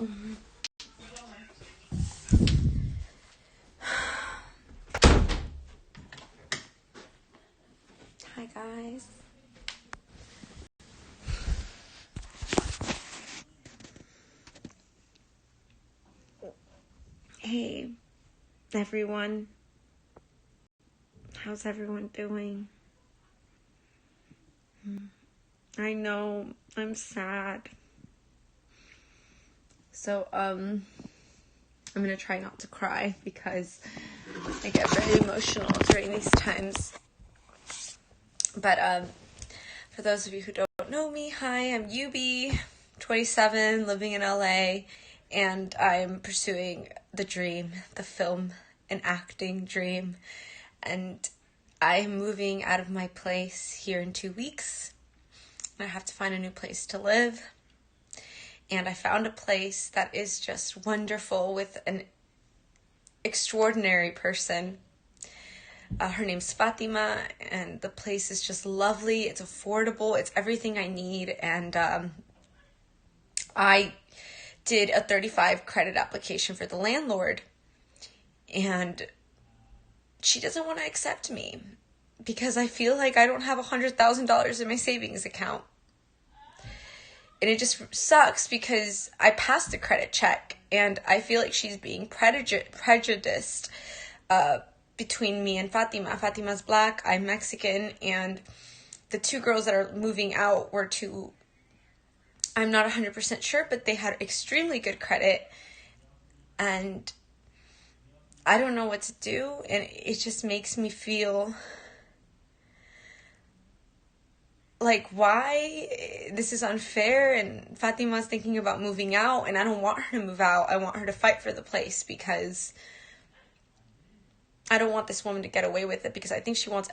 Mhm. Hi guys. Hey everyone. How's everyone doing? I know I'm sad. So I'm gonna try not to cry because I get very emotional during these times. But for those of you who don't know me, hi, I'm Yubi, 27, living in LA, and I'm pursuing the dream, the film and acting dream. And I'm moving out of my place here in 2 weeks. I have to find a new place to live. And I found a place that is just wonderful with an extraordinary person. Her name's Fatima, and the place is just lovely. It's affordable. It's everything I need. And I did a 35 credit application for the landlord. And she doesn't want to accept me because I feel like I don't have $100,000 in my savings account. And it just sucks because I passed the credit check and I feel like she's being prejudiced between me and Fatima. Fatima's black, I'm Mexican, and the two girls that are moving out were two, I'm not 100% sure, but they had extremely good credit. And I don't know what to do, and it just makes me feel like, why this is unfair. And Fatima's thinking about moving out, and I don't want her to move out. I want her to fight for the place because I don't want this woman to get away with it, because I think she wants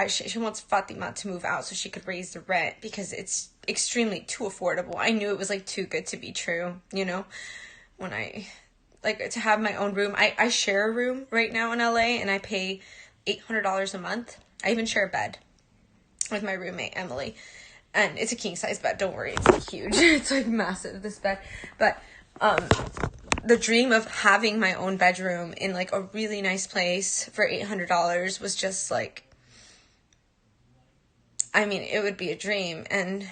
she wants Fatima to move out so she could raise the rent because it's extremely too affordable. I knew it was like too good to be true, you know, when I like to have my own room. I share a room right now in LA and I pay $800 a month. I even share a bed with my roommate, Emily. And it's a king size bed. Don't worry. It's like huge. It's like massive, this bed. But, the dream of having my own bedroom in like a really nice place for $800 was just like, I mean, it would be a dream. And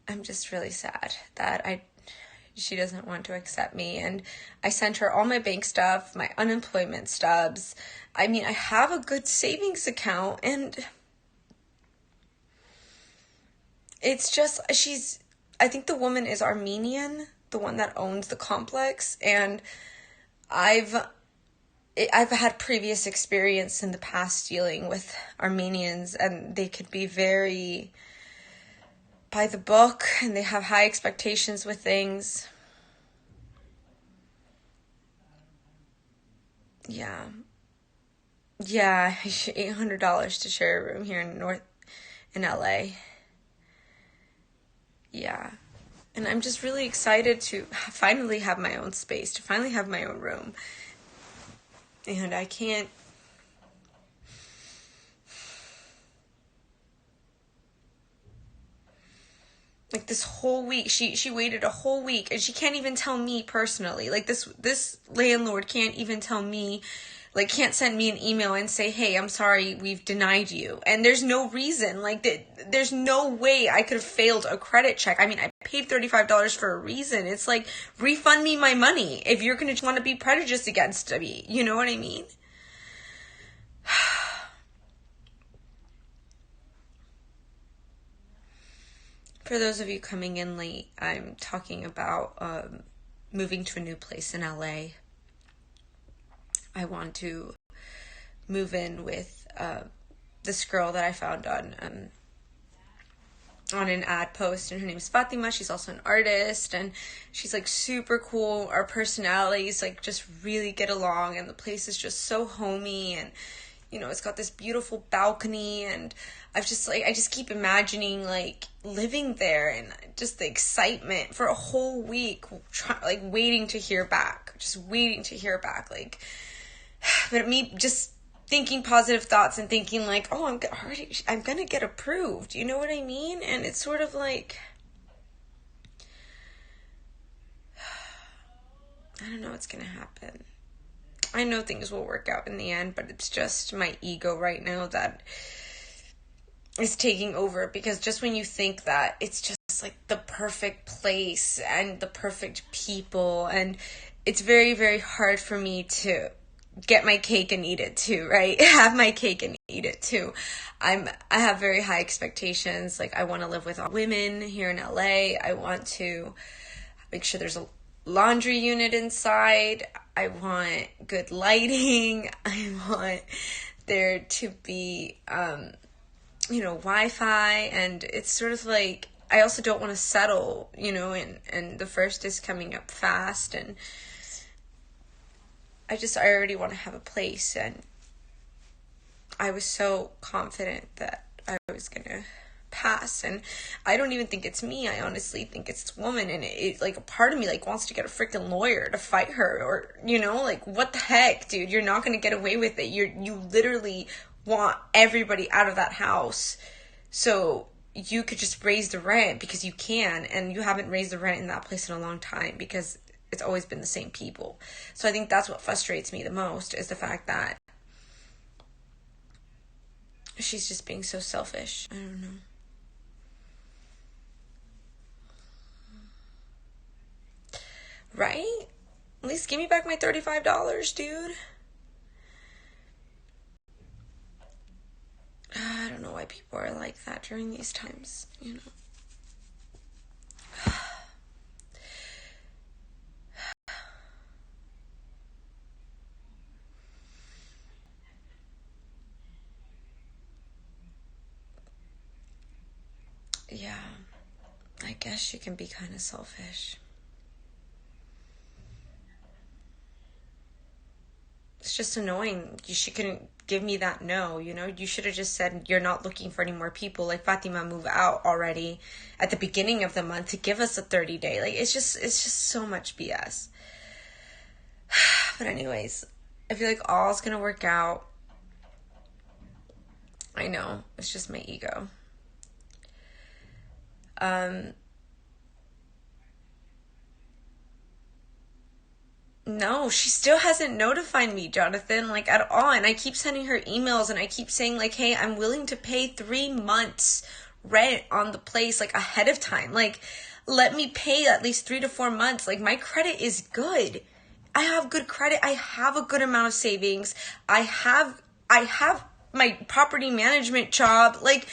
I'm just really sad that she doesn't want to accept me. And I sent her all my bank stuff, my unemployment stubs. I mean, I have a good savings account, and it's just, I think the woman is Armenian, the one that owns the complex, and I've had previous experience in the past dealing with Armenians, and they could be very by the book, and they have high expectations with things. Yeah, $800 to share a room here in LA. Yeah, and I'm just really excited to finally have my own space, to finally have my own room, and I can't. Like this whole week, she waited a whole week, and she can't even tell me personally. Like this landlord can't even tell me, like can't send me an email and say, "Hey, I'm sorry, we've denied you." And there's no reason. Like there's no way I could have failed a credit check. I mean, I paid $35 for a reason. It's like, refund me my money if you're gonna want to be prejudiced against me. You know what I mean? For those of you coming in late, I'm talking about moving to a new place in LA. I want to move in with this girl that I found on an ad post, and her name's Fatima. She's also an artist, and she's like super cool. Our personalities like just really get along, and the place is just so homey, and you know, it's got this beautiful balcony, and I just keep imagining like living there, and just the excitement for a whole week, like waiting to hear back, like, but me just thinking positive thoughts and thinking like, oh, I'm gonna get approved. You know what I mean? And it's sort of like, I don't know what's gonna happen. I know things will work out in the end, but it's just my ego right now that is taking over, because just when you think that it's just like the perfect place and the perfect people, and it's very, very hard for me to get my cake and eat it too, right? Have my cake and eat it too. I have very high expectations. Like, I want to live with all women here in LA. I want to make sure there's a laundry unit inside. I want good lighting. I want there to be, Wi-Fi. And it's sort of like, I also don't want to settle, and the first is coming up fast. And I already want to have a place. And I was so confident that I was going to pass, and I don't even think it's me. I honestly think it's this woman, and it like, a part of me like wants to get a freaking lawyer to fight her, or like, what the heck, dude? You're not going to get away with it. You literally want everybody out of that house, so you could just raise the rent because you can, and you haven't raised the rent in that place in a long time because it's always been the same people. So I think that's what frustrates me the most, is the fact that she's just being so selfish. I don't know. Right? At least give me back my $35, dude. I don't know why people are like that during these times, Yeah, I guess you can be kind of selfish. It's just annoying. She couldn't give me that no, You should have just said you're not looking for any more people. Like, Fatima, move out already at the beginning of the month to give us a 30-day. Like, it's just so much BS. But anyways, I feel like all's gonna work out. I know, it's just my ego. No, she still hasn't notified me, Jonathan, like, at all. And I keep sending her emails, and I keep saying, like, hey, I'm willing to pay 3 months rent on the place, like, ahead of time. Like, let me pay at least 3 to 4 months. Like, my credit is good. I have good credit. I have a good amount of savings. I have my property management job. Like,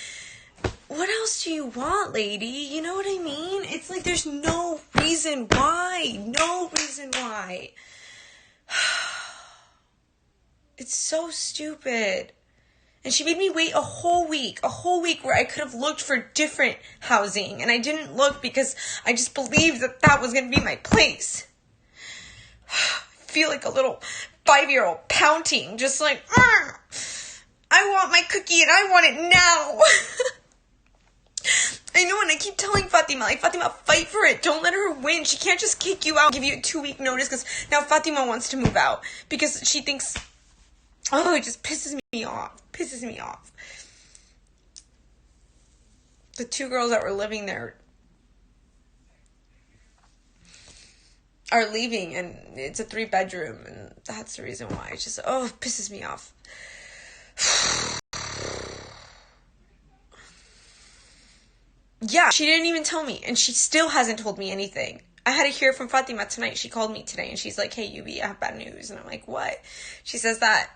what else do you want, lady? You know what I mean? It's like, there's no reason why. No reason why. It's so stupid. And she made me wait a whole week where I could have looked for different housing. And I didn't look because I just believed that was going to be my place. I feel like a little 5-year-old pouting, just like, I want my cookie and I want it now. I know, and I keep telling Fatima, like, Fatima, fight for it. Don't let her win. She can't just kick you out, give you a 2-week notice, because now Fatima wants to move out because she thinks, it just pisses me off. The 2 girls that were living there are leaving, and it's a 3-bedroom, and that's the reason why. It's just, it pisses me off. Yeah, she didn't even tell me, and she still hasn't told me anything. I had to hear from Fatima tonight. She called me today, and she's like, hey, Yubi, I have bad news. And I'm like, what? She says that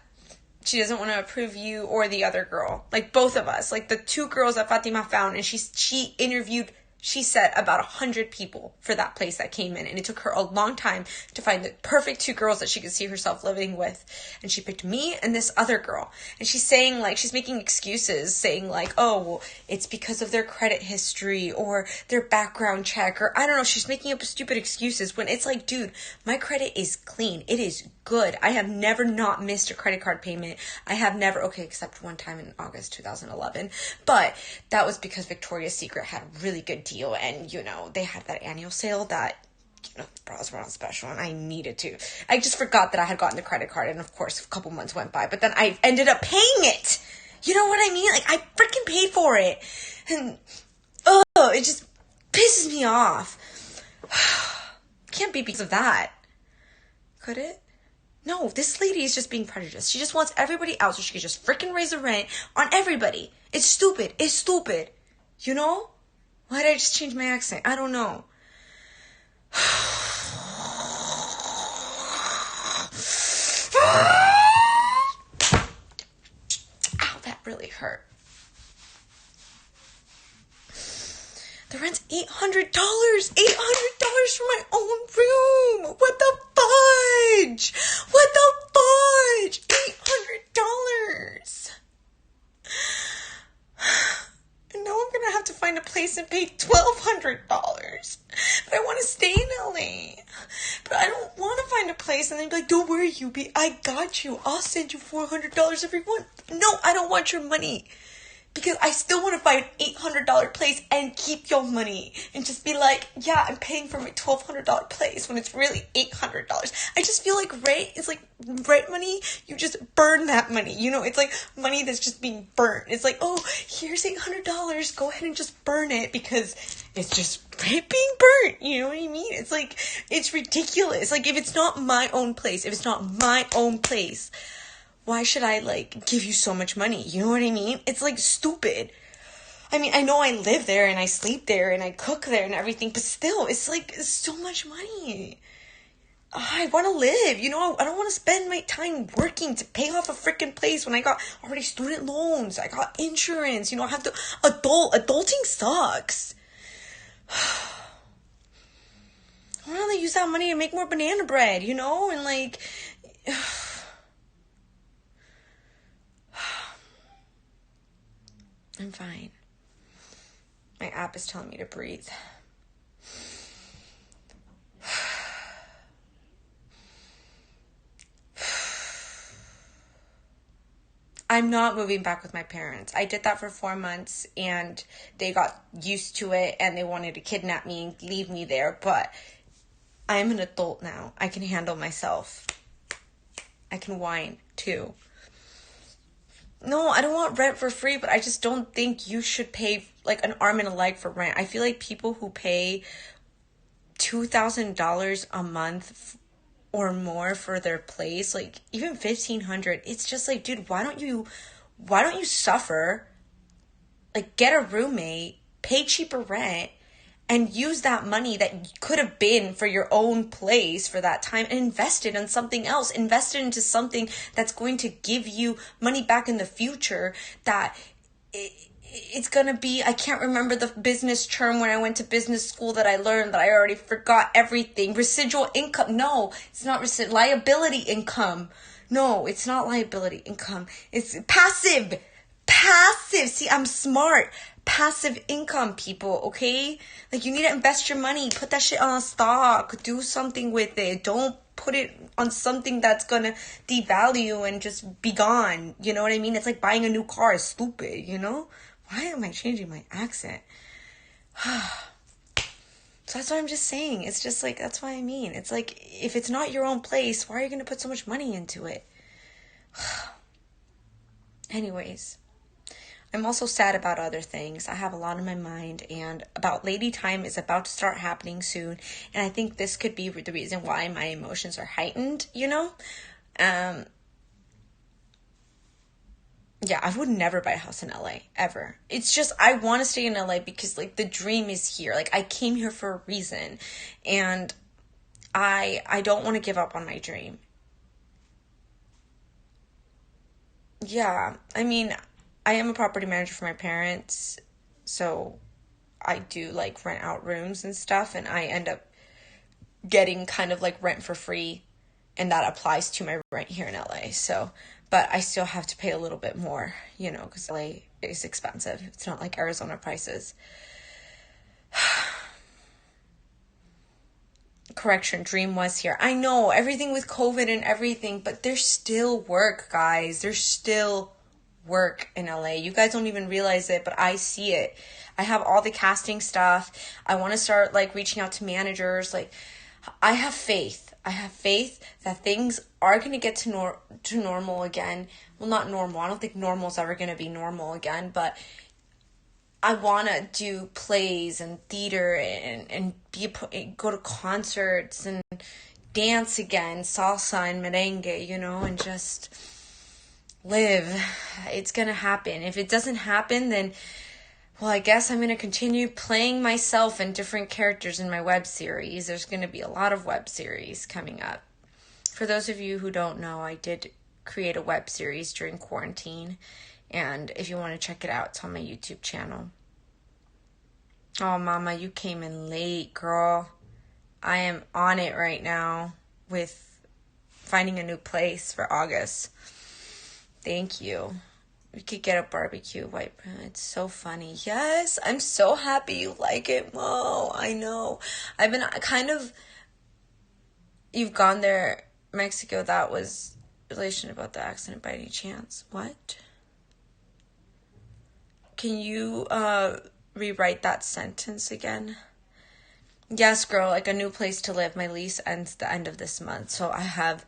she doesn't want to approve you or the other girl. Like, both of us. Like, the 2 girls that Fatima found, and she interviewed, she said, about 100 people for that place that came in. And it took her a long time to find the perfect 2 girls that she could see herself living with. And she picked me and this other girl. And she's saying, like, she's making excuses, saying, like, well, it's because of their credit history or their background check, or I don't know. She's making up stupid excuses when it's like, dude, my credit is clean. It is good. I have never not missed a credit card payment. I have never, except one time in August 2011. But that was because Victoria's Secret had a really good deal, and, they had that annual sale that, the bras were on special, and I needed to. I just forgot that I had gotten the credit card, and of course, a couple months went by, but then I ended up paying it. You know what I mean? Like, I freaking paid for it. And, it just pisses me off. Can't be because of that. Could it? No, this lady is just being prejudiced. She just wants everybody out so she can just freaking raise the rent on everybody. It's stupid. It's stupid. You know? Why did I just change my accent? I don't know. Ow, that really hurt. The rent's $800. $800 for my own room. What the fudge? What the fudge? $800. And now I'm gonna have to find a place and pay $1,200. But I want to stay in LA. But I don't want to find a place and then be like, don't worry, Yubi, I got you. I'll send you $400 every month. No, I don't want your money. Because I still want to find an $800 place and keep your money. And just be like, yeah, I'm paying for my $1,200 place when it's really $800. I just feel like rent is like rent money. You just burn that money. You know, it's like money that's just being burnt. It's like, oh, here's $800. Go ahead and just burn it because it's just rent being burnt. You know what I mean? It's like, it's ridiculous. Like, if it's not my own place, why should I, like, give you so much money? You know what I mean? It's, like, stupid. I mean, I know I live there and I sleep there and I cook there and everything, but still, it's, like, it's so much money. I want to live, you know? I don't want to spend my time working to pay off a freaking place when I got already student loans. I got insurance, you know? I have to... Adulting sucks. I want to use that money to make more banana bread, you know? And, like... I'm fine. My app is telling me to breathe. I'm not moving back with my parents. I did that for 4 months and they got used to it and they wanted to kidnap me and leave me there. But I'm an adult now. I can handle myself. I can whine too. No, I don't want rent for free, but I just don't think you should pay like an arm and a leg for rent. I feel like people who pay $2,000 a month or more for their place, like even $1,500, it's just like, dude, why don't you suffer? Like, get a roommate, pay cheaper rent, and use that money that could have been for your own place for that time and invest it in something else. Invest it into something that's going to give you money back in the future that it's going to be, I can't remember the business term when I went to business school that I learned that I already forgot everything. Residual income. No, it's not liability income. No, it's not liability income. It's passive. See, I'm smart. Passive income, people, okay? Like, you need to invest your money. Put that shit on a stock. Do something with it. Don't put it on something that's gonna devalue and just be gone. You know what I mean? It's like buying a new car is stupid, you know? Why am I changing my accent? So that's what I'm just saying. It's just like, that's what I mean. It's like, if it's not your own place, why are you gonna put so much money into it? Anyways. I'm also sad about other things. I have a lot on my mind, and about Lady Time is about to start happening soon, and I think this could be the reason why my emotions are heightened, you know? Yeah, I would never buy a house in LA, ever. It's just, I want to stay in LA because, like, the dream is here. Like, I came here for a reason, and I don't want to give up on my dream. Yeah, I mean... I am a property manager for my parents, so I do, like, rent out rooms and stuff, and I end up getting kind of, like, rent for free, and that applies to my rent here in LA, so, but I still have to pay a little bit more, you know, because LA is expensive. It's not like Arizona prices. Correction, dream was here. I know, everything with COVID and everything, but there's still work, guys. There's still work in LA. You guys don't even realize it, but I see it. I have all the casting stuff. I want to start, like, reaching out to managers. Like, I have faith. I have faith that things are going to get to normal again. Well, not normal. I don't think normal is ever going to be normal again, but I want to do plays and theater and go to concerts and dance again, salsa and merengue, and just live. It's gonna happen. If it doesn't happen, then, well, I guess I'm gonna continue playing myself and different characters in my web series. There's gonna be a lot of web series coming up. For those of you who don't know, I did create a web series during quarantine, and if you want to check it out, it's on my YouTube channel. Oh, Mama, you came in late, girl. I am on it right now with finding a new place for August. Thank you. We could get a barbecue white bread. It's so funny. Yes, I'm so happy you like it, Mo. I know. I've been you've gone there, Mexico. That was relation about the accident by any chance. What? Can you rewrite that sentence again? Yes, girl, like a new place to live. My lease ends the end of this month, so I have